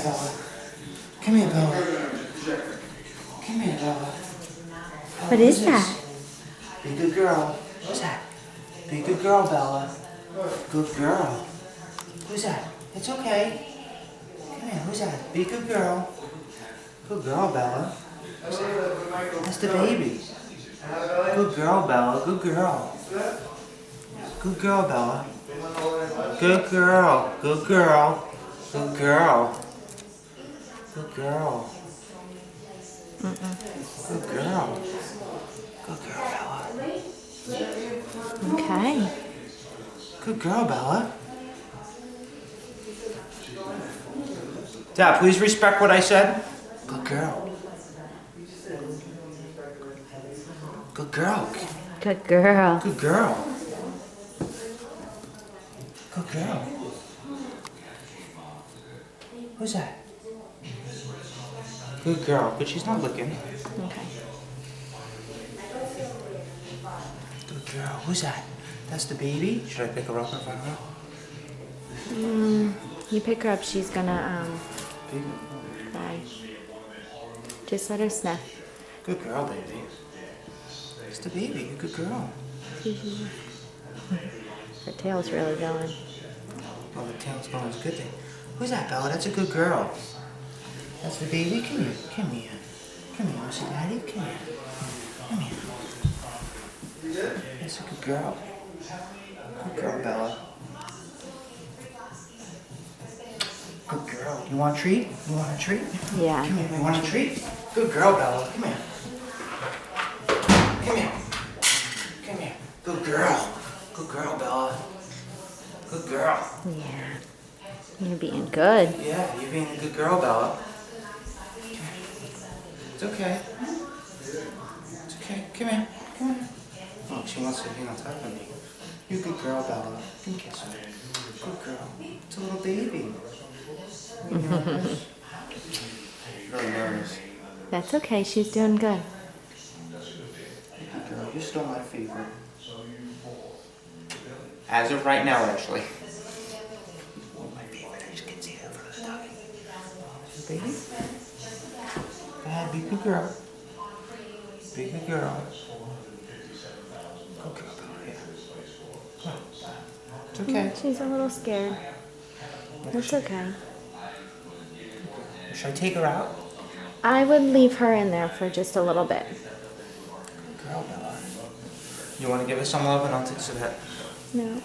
here, Bella. Come here, Bella. Come here, Bella. What is that? Be a good girl. Who's that? Be a good girl, Bella. Good girl. Who's that? It's okay. Come here, who's that? Be a good girl. Good girl, Bella. That's the baby. Good girl, Bella. Good girl. Good girl, Bella. Good girl. Good girl. Good girl. Good girl. Good girl. Good girl, Bella. Okay. Good girl, Bella. Dad, please respect what I said. Good girl. Good girl. Good girl. Good girl. Good girl. Who's that? Good girl, but she's not looking. Okay. Good girl. Who's that? That's the baby? Should I pick her up in front of her? You pick her up, she's gonna Baby. cry. Just let her sniff. Good girl, baby. It's the baby. You're a good girl. Her tail's really going. Oh, the tail's going. It's a good thing. Who's that, Bella? That's a good girl. That's the baby. Come here. Come here. Come here. Want to see Daddy? Come here. Come here. That's a good girl. Good girl, Bella. Good girl. You want a treat? You want a treat? Yeah. Come here. You want a treat? Good girl, Bella. Come here. Come here. Come here. Good girl. Good girl, Bella. Good girl. Yeah. You're being good. Yeah, you're being a good girl, Bella. It's okay. It's okay. Come here. Come here. Oh, she wants to be on top of me. You're a good girl, Bella. You can kiss her. Good girl. It's a little baby. Are you nervous? Really nervous. That's okay, she's doing good. Good girl. You're still my favorite. As of right now, actually. My favorite. I just can't see it in front of the doggy. Baby? Go ahead, be a good girl. Be a good girl. Good girl, Bella, yeah. Come on. It's okay. She's a little scared. That's okay. Should I take her out? I would leave her in there for just a little bit. Good girl, Bella. You want to give her some love and I'll take some of that? No.